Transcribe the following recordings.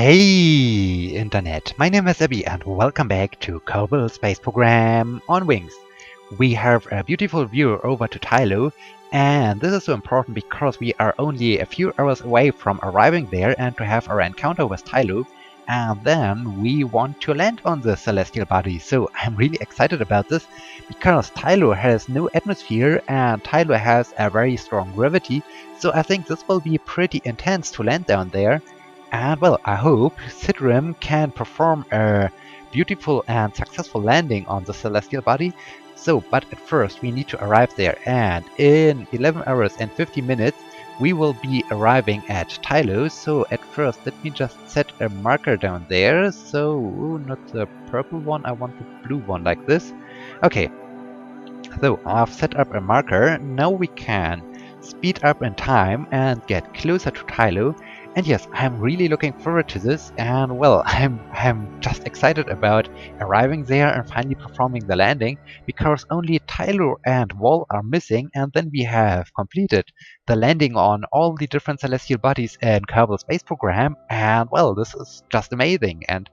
Hey Internet, my name is Abby and welcome back to Kerbal Space Program on Wings. We have a beautiful view over to Tylo, and this is so important because we are only a few hours away from arriving there and to have our encounter with Tylo, and then we want to land on the celestial body. So I'm really excited about this because Tylo has no atmosphere and Tylo has a very strong gravity, so I think this will be pretty intense to land down there. And well, I hope Sidrim can perform a beautiful and successful landing on the celestial body. So, but at first we need to arrive there, and in 11 hours and 50 minutes we will be arriving at Tylo. So at first let me just set a marker down there. So, not the purple one, I want the blue one like this. Okay, so I've set up a marker. Now we can speed up in time and get closer to Tylo. And yes, I'm really looking forward to this, and well, I'm just excited about arriving there and finally performing the landing, because only Tylo and Wall are missing, and then we have completed the landing on all the different celestial bodies in Kerbal Space Program, and well, this is just amazing. And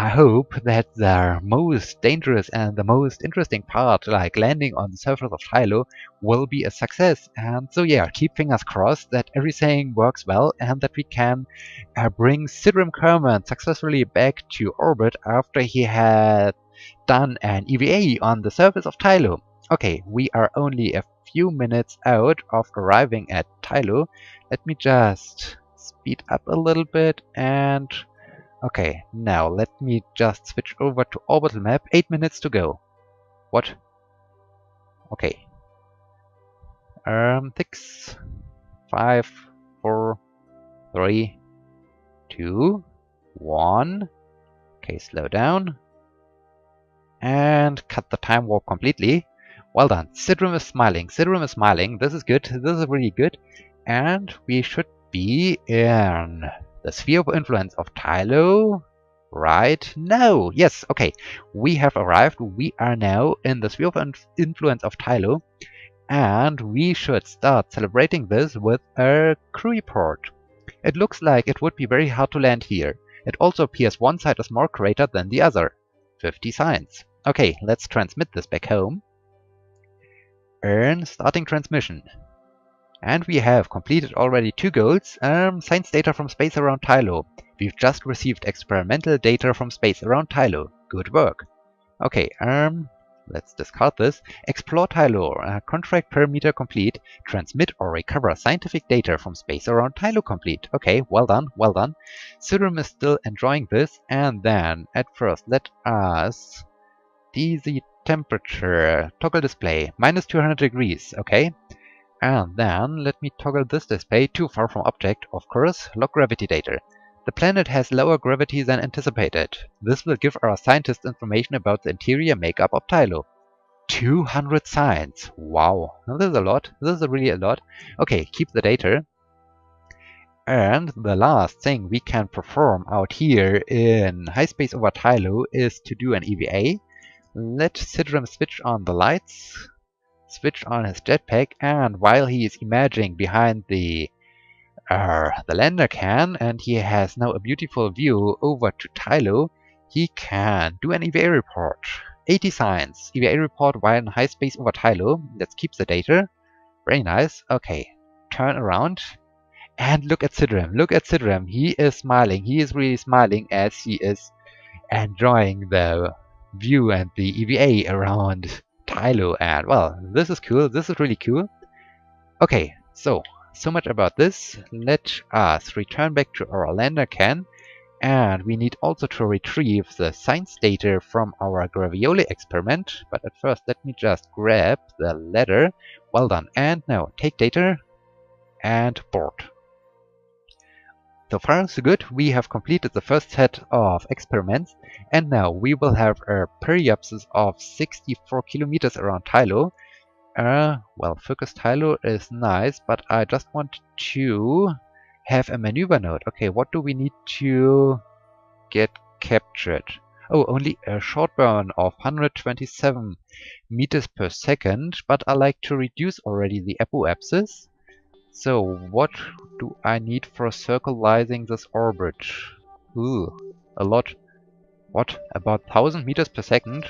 I hope that the most dangerous and the most interesting part, like landing on the surface of Tylo, will be a success. And so yeah, keep fingers crossed that everything works well and that we can bring Sidrim Kerman successfully back to orbit after he had done an EVA on the surface of Tylo. Okay, we are only a few minutes out of arriving at Tylo. Let me just speed up a little bit and... Okay, now let me just switch over to orbital map. 8 minutes to go. What? Okay. 6, 5, 4, 3, 2, 1. Okay, slow down. And cut the time warp completely. Well done. Sidrim is smiling. Sidrim is smiling. This is good. This is really good. And we should be in the sphere of influence of Tylo, right? No! Yes, okay. We have arrived. We are now in the sphere of influence of Tylo, and we should start celebrating this with a crew report. It looks like it would be very hard to land here. It also appears one side is more cratered than the other. 50 signs. Okay, let's transmit this back home. Earn starting transmission. And we have completed already 2 goals. Science data from space around Tylo. We've just received experimental data from space around Tylo. Good work. Okay, let's discard this. Explore Tylo. Contract parameter complete. Transmit or recover scientific data from space around Tylo complete. Okay, well done, well done. Sidrim is still enjoying this. And then, at first, let us... the temperature. Toggle display. Minus 200 degrees. Okay. And then let me toggle this display. Too far from object, of course. Log gravity data. The planet has lower gravity than anticipated. This will give our scientists information about the interior makeup of Tylo. 200 signs. Wow. This is a lot. This is really a lot. Okay, keep the data. And the last thing we can perform out here in high space over Tylo is to do an EVA. Let Sidrim switch on the lights. Switch on his jetpack, and while he is emerging behind the lander can, and he has now a beautiful view over to Tylo, he can do an EVA report. 80 signs. EVA report while in high space over Tylo. Let's keep the data. Very nice. Okay, turn around and look at Sidrim. Look at Sidrim. He is smiling. He is really smiling as he is enjoying the view and the EVA around Tylo, and well, this is cool. This is really cool. Okay, so much about this. Let us return back to our lander can, and we need also to retrieve the science data from our Gravioli experiment. But at first, let me just grab the ladder. Well done. And now take data and board. So far, so good. We have completed the first set of experiments, and now we will have a periapsis of 64 kilometers around Tylo. Well, focus Tylo is nice, but I just want to have a maneuver node. Okay, what do we need to get captured? Oh, only a short burn of 127 meters per second, but I like to reduce already the apoapsis. So what do I need for circularizing this orbit? Ooh, a lot. What? About 1000 meters per second?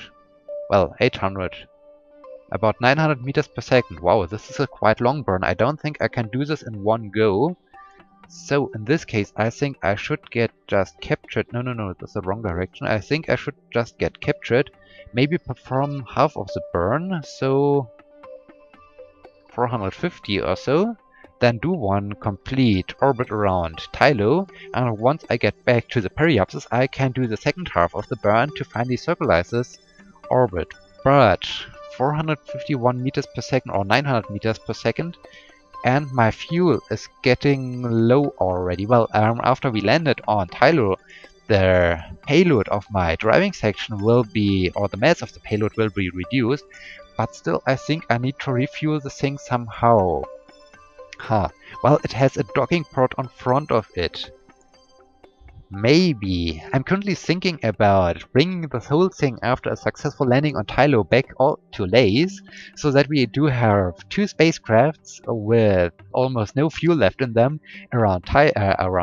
Well, 800. About 900 meters per second. Wow, this is a quite long burn. I don't think I can do this in one go. So, in this case, I think I should get just captured. No, that's the wrong direction. I think I should just get captured. Maybe perform half of the burn. So, 450 or so. Then do one complete orbit around Tylo, and once I get back to the periapsis, I can do the second half of the burn to finally circularize this orbit. But 451 meters per second or 900 meters per second, and my fuel is getting low already. Well, after we landed on Tylo, the payload of my driving section will be, or the mass of the payload will be reduced, but still I think I need to refuel the thing somehow. Well, it has a docking port on front of it. Maybe. I'm currently thinking about bringing this whole thing after a successful landing on Tylo back all to Lays, so that we do have two spacecrafts with almost no fuel left in them around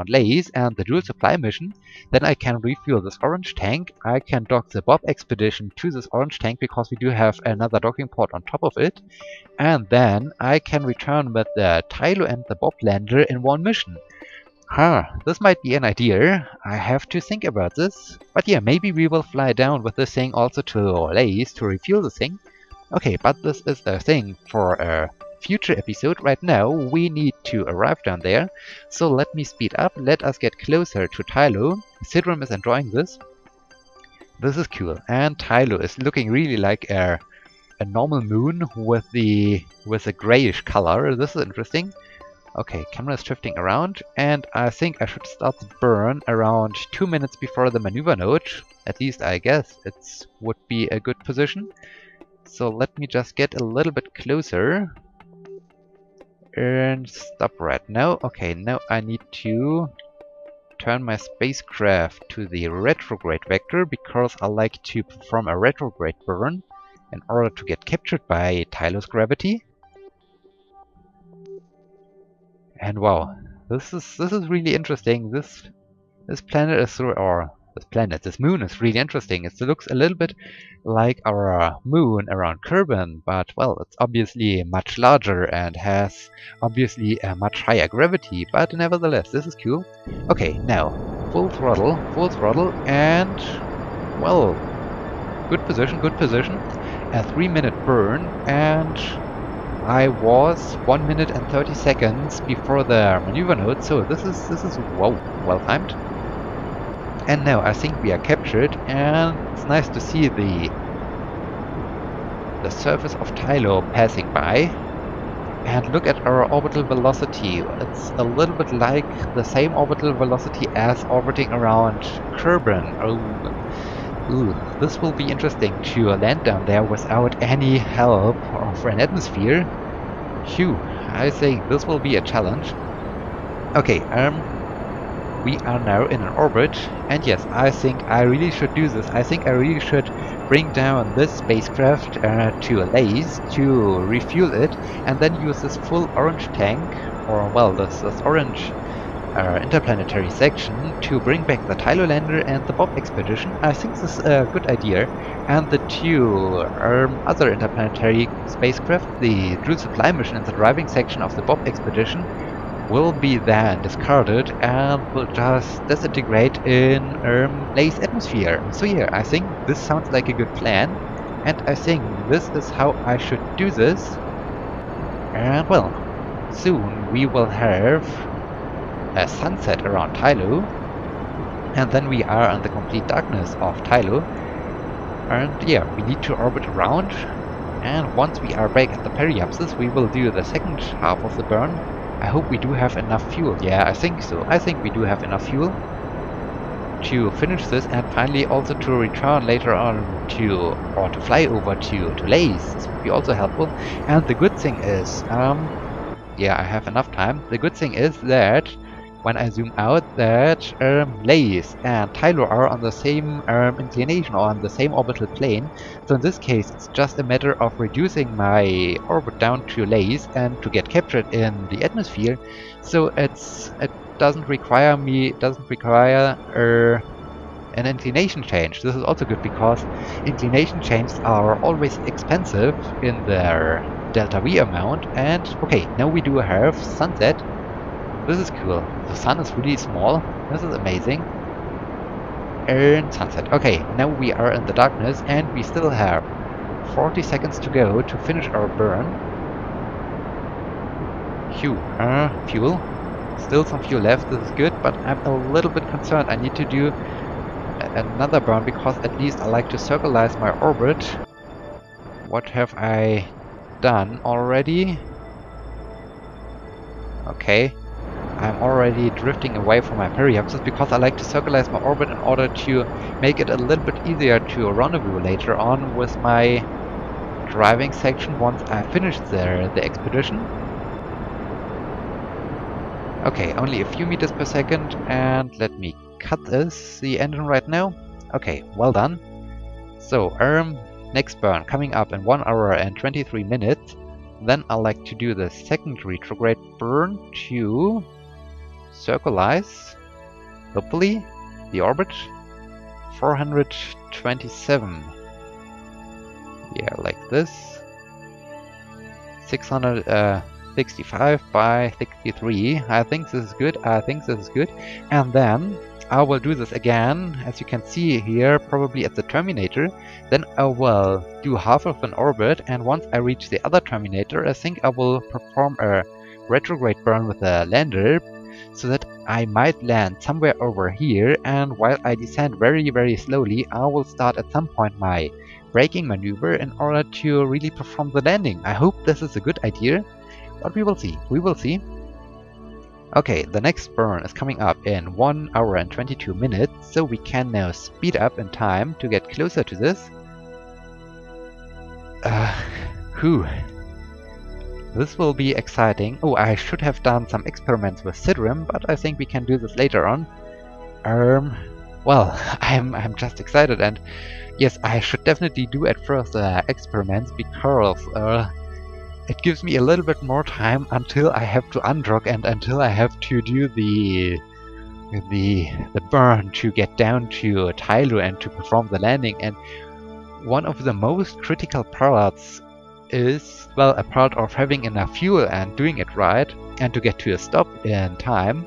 Lays and the dual supply mission. Then I can refuel this orange tank. I can dock the Bob expedition to this orange tank because we do have another docking port on top of it. And then I can return with the Tylo and the Bob lander in one mission. This might be an idea. I have to think about this. But yeah, maybe we will fly down with this thing also to Lays to refuel the thing. Okay, but this is a thing for a future episode. Right now, we need to arrive down there. So let me speed up. Let us get closer to Tylo. Sidrim is enjoying this. This is cool. And Tylo is looking really like a normal moon with a grayish color. This is interesting. Okay, camera is shifting around, and I think I should start the burn around 2 minutes before the maneuver node. At least I guess it would be a good position. So let me just get a little bit closer. And stop right now. Okay, now I need to turn my spacecraft to the retrograde vector, because I like to perform a retrograde burn in order to get captured by Tylo's gravity. And wow, this is really interesting. This planet is this moon is really interesting. It looks a little bit like our moon around Kerban, but well, it's obviously much larger and has obviously a much higher gravity. But nevertheless, this is cool. Okay, now full throttle, and well, good position. A 3-minute burn, and I was 1 minute and 30 seconds before the maneuver node, so this is wow, well timed. And now I think we are captured, and it's nice to see the surface of Tylo passing by. And look at our orbital velocity. It's a little bit like the same orbital velocity as orbiting around Kerban. Ooh, this will be interesting to land down there without any help of an atmosphere. Phew, I think this will be a challenge. Okay, we are now in an orbit, and yes, I think I really should do this. I think I really should bring down this spacecraft to Lays to refuel it, and then use this full orange tank, or well, this orange interplanetary section to bring back the Tylo lander and the Bob expedition. I think this is a good idea. And the two other interplanetary spacecraft, the dual supply mission and the driving section of the Bob expedition, will be then discarded and will just disintegrate in Lays atmosphere. So yeah, I think this sounds like a good plan, and I think this is how I should do this. And well, soon we will have a sunset around Tylo, and then we are in the complete darkness of Tylo. And yeah, we need to orbit around, and once we are back at the periapsis, we will do the second half of the burn. I hope we do have enough fuel. Yeah, I think so. I think we do have enough fuel to finish this, and finally also to return later on to fly over to Lays. This would be also helpful. And the good thing is, yeah, I have enough time. The good thing is that when I zoom out, that Lays and Tylo are on the same inclination, or on the same orbital plane. So in this case, it's just a matter of reducing my orbit down to Lays and to get captured in the atmosphere. So it's doesn't require an inclination change. This is also good because inclination changes are always expensive in their delta V amount. And okay, now we do have sunset. This is cool. The sun is really small. This is amazing. And sunset. Okay, now we are in the darkness and we still have 40 seconds to go to finish our burn. Fuel. Still some fuel left. This is good, but I'm a little bit concerned. I need to do another burn because at least I like to circularize my orbit. What have I done already? Okay, I'm already drifting away from my periapsis because I like to circularize my orbit in order to make it a little bit easier to rendezvous later on with my driving section once I finish the expedition. Okay, only a few meters per second, and let me cut the engine right now. Okay, well done. So, next burn coming up in 1 hour and 23 minutes. Then I like to do the second retrograde burn to circularize, hopefully, the orbit. 427. Yeah, like this. 665 by 63. I think this is good. And then I will do this again, as you can see here, probably at the terminator. Then I will do half of an orbit, and once I reach the other terminator, I think I will perform a retrograde burn with the lander, so that I might land somewhere over here, and while I descend very, very slowly, I will start at some point my braking maneuver in order to really perform the landing. I hope this is a good idea, but we will see. Okay, the next burn is coming up in 1 hour and 22 minutes, so we can now speed up in time to get closer to this. This will be exciting. Oh, I should have done some experiments with Sidrim, but I think we can do this later on. Well, I'm just excited, and yes, I should definitely do at first experiments because it gives me a little bit more time until I have to undock and until I have to do the burn to get down to Tylo and to perform the landing. And one of the most critical parts is, well, a part of having enough fuel and doing it right and to get to a stop in time,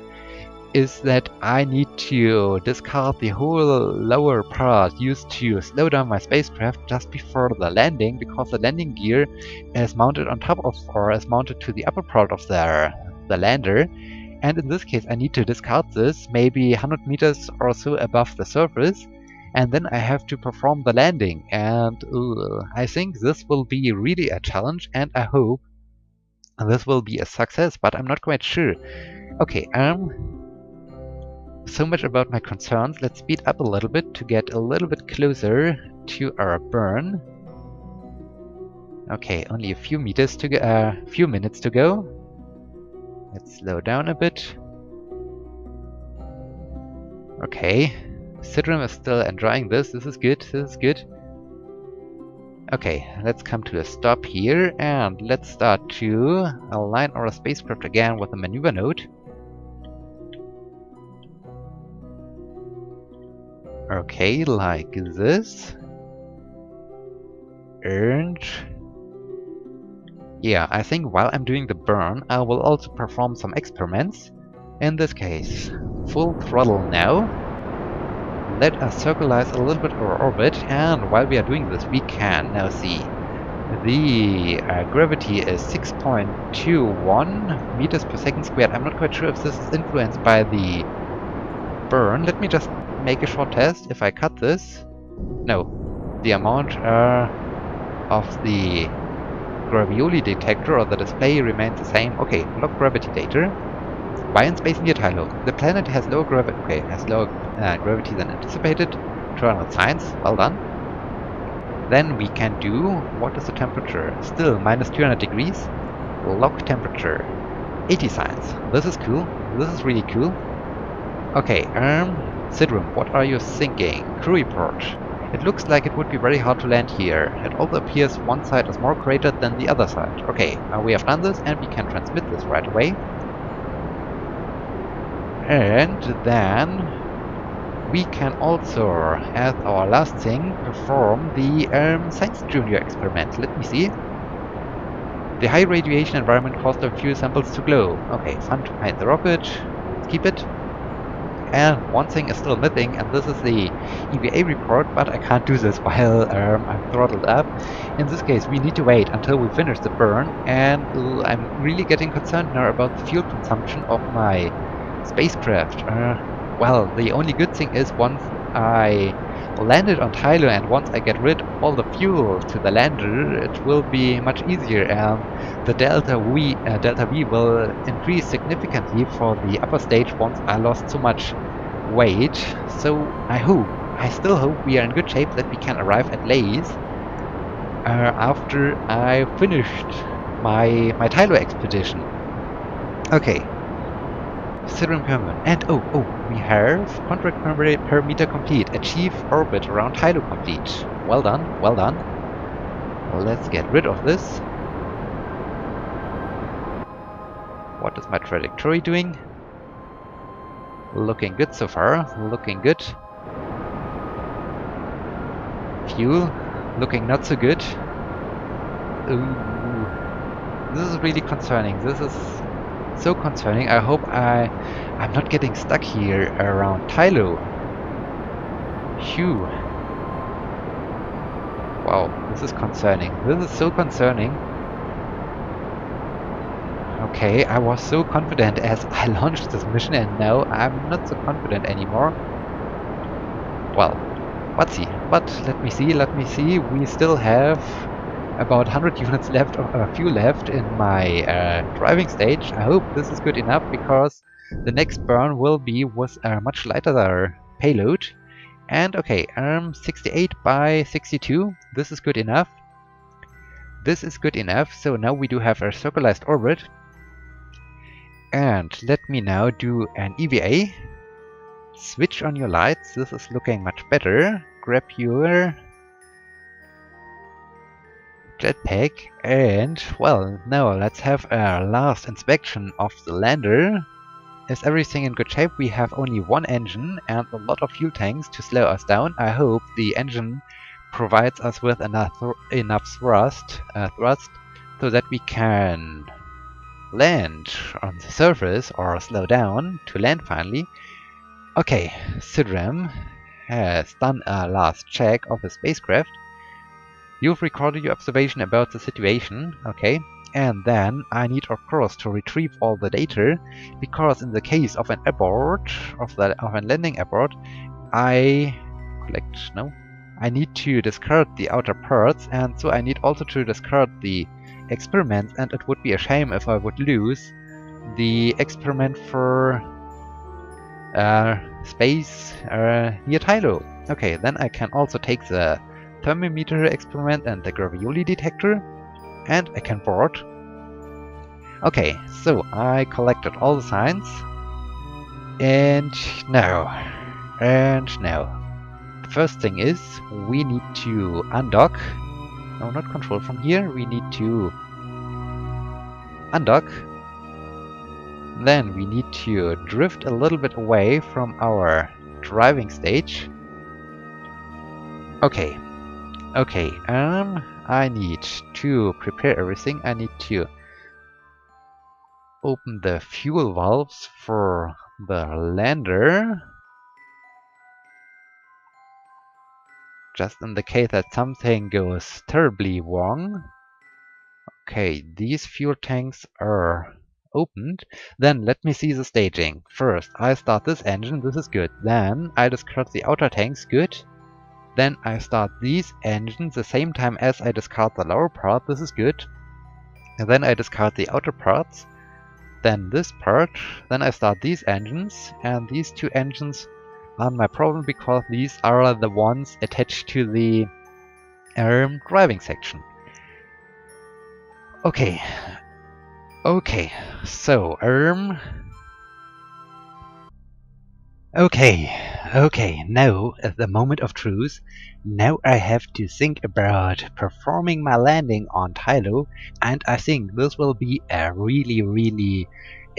is that I need to discard the whole lower part used to slow down my spacecraft just before the landing, because the landing gear is mounted on top of, or is mounted to the upper part of the lander, and in this case I need to discard this maybe 100 meters or so above the surface, and then I have to perform the landing, and I think this will be really a challenge, and I hope this will be a success, but I'm not quite sure. Okay, so much about my concerns. Let's speed up a little bit to get a little bit closer to our burn. Okay, only a few meters to go, few minutes to go. Let's slow down a bit. Okay, Sidrim is still enjoying this. This is good. Okay, let's come to a stop here, and let's start to align our spacecraft again with the maneuver node. Okay, like this. And yeah, I think while I'm doing the burn, I will also perform some experiments. In this case, full throttle now. Let us circularize a little bit our orbit, and while we are doing this, we can now see the gravity is 6.21 meters per second squared. I'm not quite sure if this is influenced by the burn. Let me just make a short test. If I cut this, no, the amount of the gravioli detector or the display remains the same. Okay, log gravity data. Why in space near Tylo? The planet has lower gravity. Okay, has lower gravity than anticipated. Turn on science. Well done. Then we can do, what is the temperature? Still minus 200 degrees. Log temperature 80 science. This is cool. This is really cool. Okay, Sidrim, what are you thinking? Crew report. It looks like it would be very hard to land here. It also appears one side is more cratered than the other side. Okay, we have done this and we can transmit this right away. And then we can also, as our last thing, perform the Science Junior experiment. Let me see. The high radiation environment caused a few samples to glow. Okay, fun to find the rocket. Let's keep it. And one thing is still missing, and this is the EVA report, but I can't do this while I'm throttled up. In this case, we need to wait until we finish the burn, and I'm really getting concerned now about the fuel consumption of my spacecraft. Well, the only good thing is once I landed on Tylo and once I get rid of all the fuel to the lander, it will be much easier, and the delta V will increase significantly for the upper stage once I lost so much weight. So I still hope we are in good shape that we can arrive at Lays after I finished my Tylo expedition. Okay. Sidrim Kerman. And we have contract parameter complete. Achieve orbit around Tylo complete. Well done, well done. Let's get rid of this. What is my trajectory doing? Looking good so far. Looking good. Fuel. Looking not so good. Ooh. This is really concerning. This is so concerning. I hope I'm not getting stuck here around Tylo. Phew. Wow, this is concerning. This is so concerning. Okay, I was so confident as I launched this mission, and now I'm not so confident anymore. Well, let's see. But let me see. We still have about 100 units left of fuel left in my driving stage. I hope this is good enough, because the next burn will be with a much lighter payload. And okay, 68 by 62. This is good enough. This is good enough. So now we do have a circularized orbit. And let me now do an EVA. Switch on your lights. This is looking much better. Grab your jetpack, and well, now let's have a last inspection of the lander. Is everything in good shape? We have only one engine and a lot of fuel tanks to slow us down. I hope the engine provides us with enough thrust so that we can land on the surface, or slow down to land finally. Okay, Sidrim has done a last check of the spacecraft. You've recorded your observation about the situation, okay, and then I need of course to retrieve all the data, because in the case of an abort, of a landing abort, I need to discard the outer parts, and so I need also to discard the experiments, and it would be a shame if I would lose the experiment for space near Tylo. Okay, then I can also take the thermometer experiment and the gravioli detector, and I can board. Okay, so I collected all the signs, and now the first thing is we need to undock. No, not control from here. We need to undock. Then we need to drift a little bit away from our driving stage. Okay, I need to prepare everything. I need to open the fuel valves for the lander, just in the case that something goes terribly wrong. Okay, these fuel tanks are opened. Then let me see the staging. First, I start this engine. This is good. Then I discard the outer tanks. Good. Then I start these engines the same time as I discard the lower part. This is good. And then I discard the outer parts. Then this part. Then I start these engines. And these two engines are my problem, because these are the ones attached to the driving section. Okay. So, Okay, now at the moment of truth. Now I have to think about performing my landing on Tylo, and I think this will be a really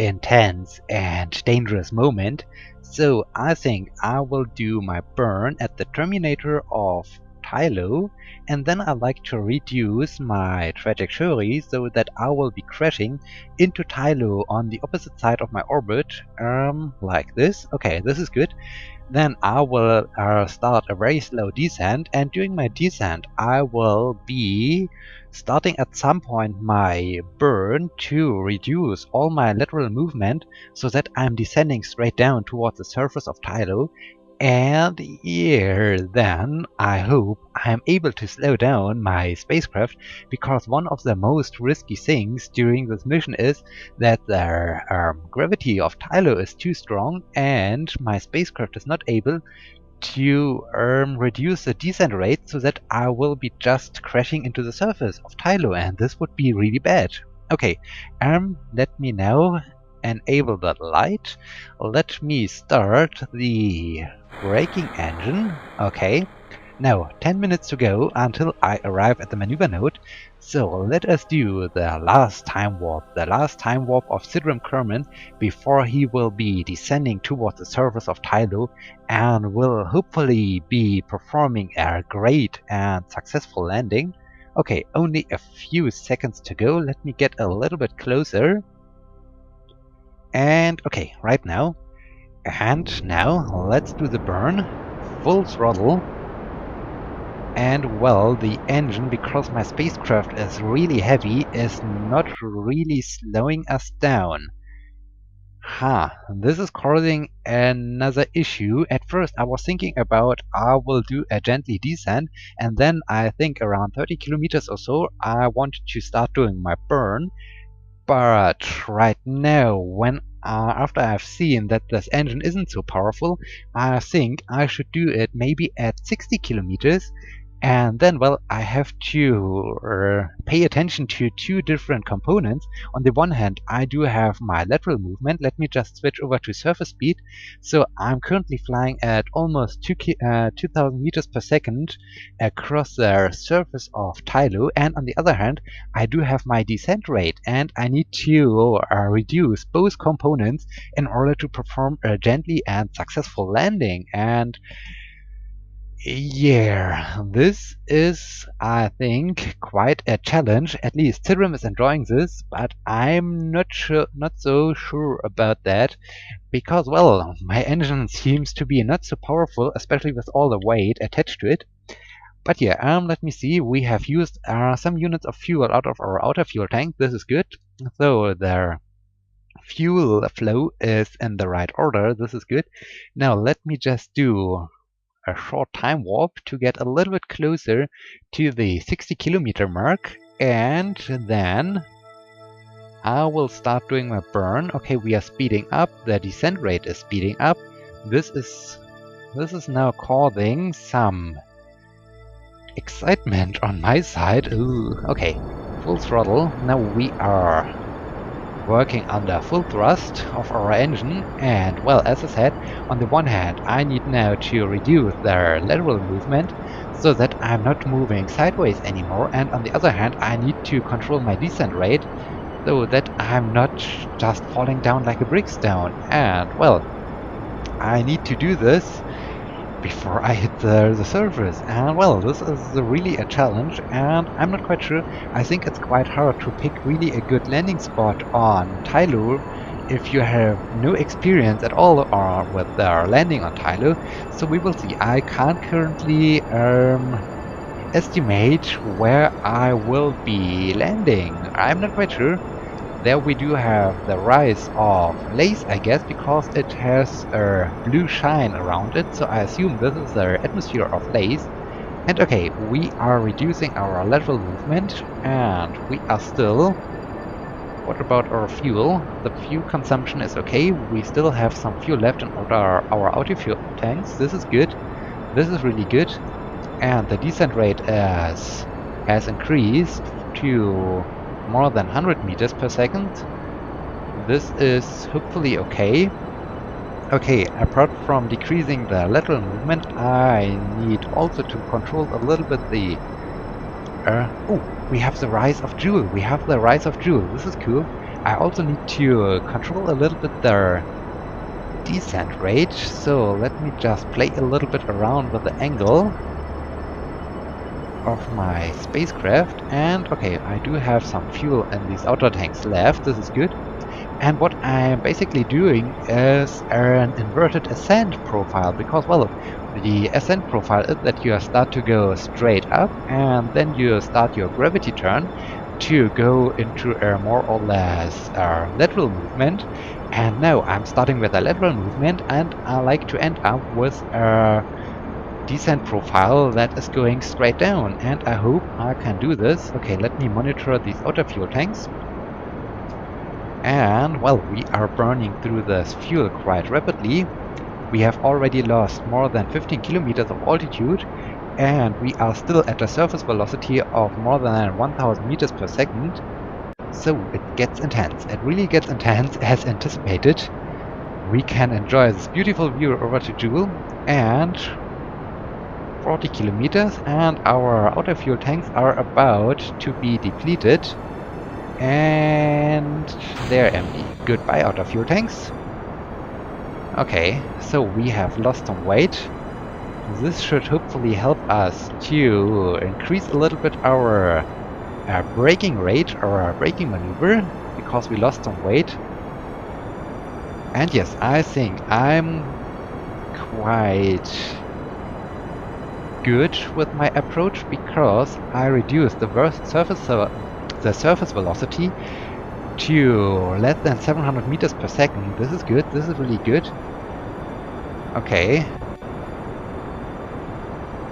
intense and dangerous moment. So I think I will do my burn at the terminator of Tylo, and then I like to reduce my trajectory so that I will be crashing into Tylo on the opposite side of my orbit, like this. Okay, this is good. Then I will start a very slow descent, and during my descent I will be starting at some point my burn to reduce all my lateral movement so that I'm descending straight down towards the surface of Tylo. And here then I hope I'm able to slow down my spacecraft, because one of the most risky things during this mission is that the gravity of Tylo is too strong and my spacecraft is not able to reduce the descent rate so that I will be just crashing into the surface of Tylo, and this would be really bad. Okay, let me now enable that light. Let me start the braking engine. Okay, now 10 minutes to go until I arrive at the maneuver node. So let us do the last time warp of Sidrim Kerman before he will be descending towards the surface of Tylo and will hopefully be performing a great and successful landing. Okay, only a few seconds to go. Let me get a little bit closer. And okay, right now. And now let's do the burn. Full throttle. And well, the engine, because my spacecraft is really heavy, is not really slowing us down. This is causing another issue. At first I was thinking about I will do a gently descent, and then I think around 30 kilometers or so I wanted to start doing my burn. But right now, when after I've seen that this engine isn't so powerful, I think I should do it maybe at 60 kilometers. And then, well, I have to pay attention to two different components. On the one hand, I do have my lateral movement. Let me just switch over to surface speed. So I'm currently flying at almost 2000 meters per second across the surface of Tylo. And on the other hand, I do have my descent rate, and I need to reduce both components in order to perform a gently and successful landing. And yeah, this is, I think, quite a challenge. At least Sidrim is enjoying this, but I'm not so sure about that, because, well, my engine seems to be not so powerful, especially with all the weight attached to it. But yeah, let me see. We have used some units of fuel out of our outer fuel tank. This is good. So the fuel flow is in the right order. This is good. Now let me just do a short time warp to get a little bit closer to the 60 kilometer mark, and then I will start doing my burn. Okay, we are speeding up. The descent rate is speeding up. This is now causing some excitement on my side. Ooh, okay, full throttle. Now we are working under full thrust of our engine, and well, as I said, on the one hand I need now to reduce the lateral movement so that I'm not moving sideways anymore, and on the other hand I need to control my descent rate so that I'm not just falling down like a brickstone. And well, I need to do this before I hit the surface. And well, this is really a challenge, and I'm not quite sure. I think it's quite hard to pick really a good landing spot on Tylo if you have no experience at all with landing on Tylo. So we will see. I can't currently estimate where I will be landing. I'm not quite sure. There we do have the rise of lace, I guess, because it has a blue shine around it, so I assume this is the atmosphere of lace. And okay, we are reducing our lateral movement, and we are still... What about our fuel? The fuel consumption is okay. We still have some fuel left in our outer fuel tanks. This is good. This is really good. And the descent rate has increased to more than 100 meters per second. This is hopefully okay. Okay, apart from decreasing the lateral movement, I need also to control a little bit the... oh, we have the rise of Joule. We have the rise of Joule. This is cool. I also need to control a little bit the descent rate, so let me just play a little bit around with the angle of my spacecraft. And okay, I do have some fuel in these outer tanks left, this is good. And what I'm basically doing is an inverted ascent profile, because, well, the ascent profile is that you start to go straight up and then you start your gravity turn to go into a more or less lateral movement. And now I'm starting with a lateral movement, and I like to end up with a descent profile that is going straight down, and I hope I can do this. Okay, let me monitor these outer fuel tanks. And, well, we are burning through this fuel quite rapidly. We have already lost more than 15 kilometers of altitude, and we are still at a surface velocity of more than 1000 meters per second. So it gets intense. It really gets intense as anticipated. We can enjoy this beautiful view over to Joule, and 40 kilometers, and our outer fuel tanks are about to be depleted. And they're empty. Goodbye, outer fuel tanks. Okay, so we have lost some weight. This should hopefully help us to increase a little bit our braking rate or our braking maneuver, because we lost some weight. And yes, I think I'm quite good with my approach, because I reduced the surface velocity to less than 700 meters per second. This is good, this is really good. Okay.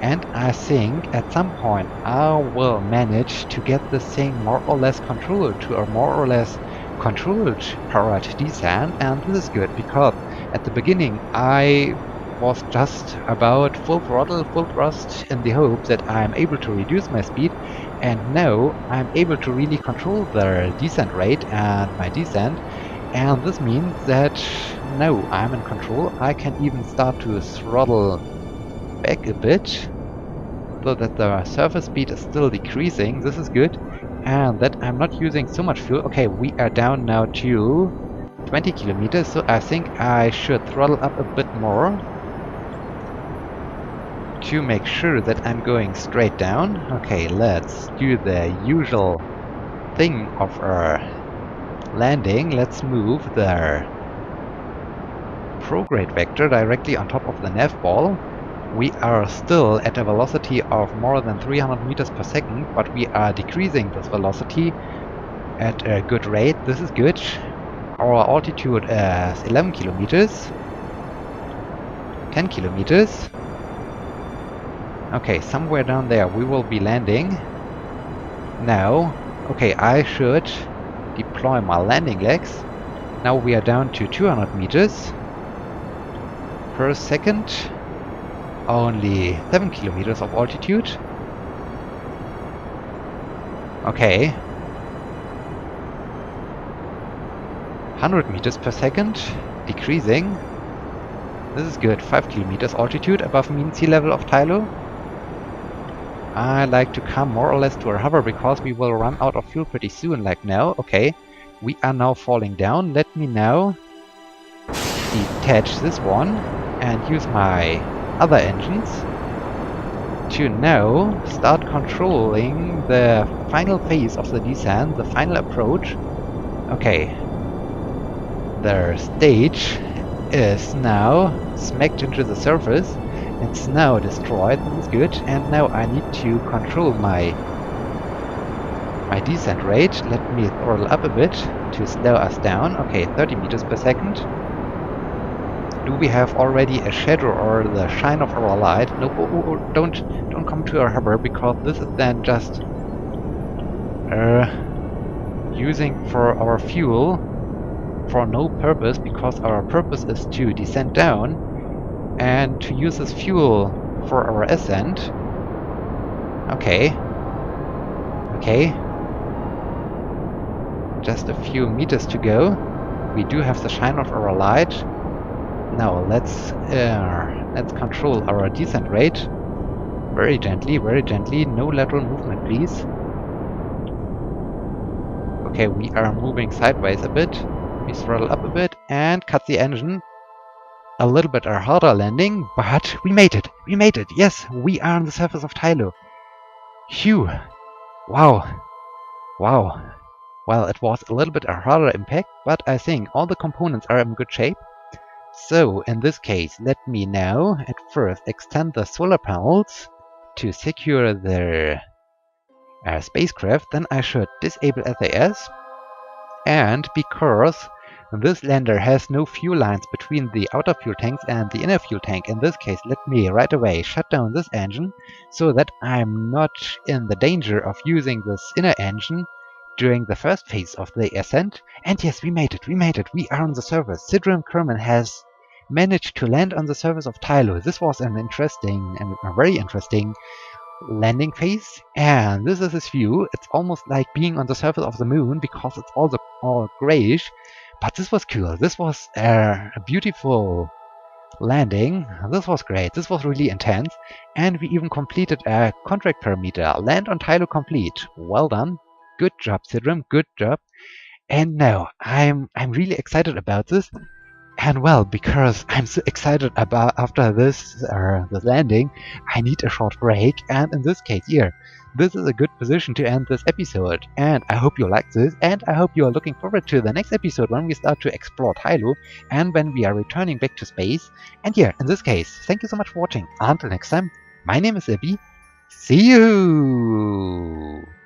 And I think at some point I will manage to get this thing more or less controlled to a more or less controlled powered descent, and this is good, because at the beginning I was just about full throttle, full thrust, in the hope that I'm able to reduce my speed, and now I'm able to really control the descent rate and my descent, and this means that now I'm in control. I can even start to throttle back a bit, so that the surface speed is still decreasing. This is good, and that I'm not using so much fuel. Okay, we are down now to 20 kilometers, so I think I should throttle up a bit more to make sure that I'm going straight down. Okay, let's do the usual thing of our landing. Let's move the prograde vector directly on top of the nav ball. We are still at a velocity of more than 300 meters per second, but we are decreasing this velocity at a good rate. This is good. Our altitude is 11 kilometers. 10 kilometers. Okay, somewhere down there we will be landing. Now, okay, I should deploy my landing legs. Now we are down to 200 meters per second. Only 7 kilometers of altitude. Okay. 100 meters per second, decreasing. This is good. 5 kilometers altitude above mean sea level of Tylo. I like to come more or less to a hover, because we will run out of fuel pretty soon, like now. Okay, we are now falling down. Let me now detach this one and use my other engines to now start controlling the final phase of the descent, the final approach. Okay, the stage is now smacked into the surface. It's now destroyed. This is good. And now I need to control my descent rate. Let me throttle up a bit to slow us down. Okay, 30 meters per second. Do we have already a shadow or the shine of our light? No, don't come to our hover, because this is then just using for our fuel for no purpose, because our purpose is to descend down and to use this fuel for our ascent. Okay. Okay. Just a few meters to go. We do have the shine of our light. Now let's control our descent rate. Very gently, no lateral movement, please. Okay, we are moving sideways a bit. We throttle up a bit and cut the engine. A little bit a harder landing, but we made it! We made it! Yes, we are on the surface of Tylo. Phew! Wow! Wow! Well, it was a little bit a harder impact, but I think all the components are in good shape. So, in this case, let me now, at first, extend the solar panels to secure the spacecraft. Then I should disable SAS. And because this lander has no fuel lines between the outer fuel tanks and the inner fuel tank, in this case, let me right away shut down this engine so that I'm not in the danger of using this inner engine during the first phase of the ascent. And yes, we made it, we made it, we are on the surface. Sidrim Kerman has managed to land on the surface of Tylo. This was an interesting and a very interesting landing phase, and this is his view. It's almost like being on the surface of the moon because it's all grayish, but this was cool. This was a beautiful landing. This was great. This was really intense, and we even completed a contract parameter. Land on Tylo complete. Well done. Good job, Sidrim. Good job. And now I'm really excited about this. And well, because I'm so excited about after this landing, I need a short break. And in this case here, this is a good position to end this episode. And I hope you like this, and I hope you are looking forward to the next episode when we start to explore Tylo and when we are returning back to space. And yeah, in this case, thank you so much for watching. Until next time, my name is Ibby. See you!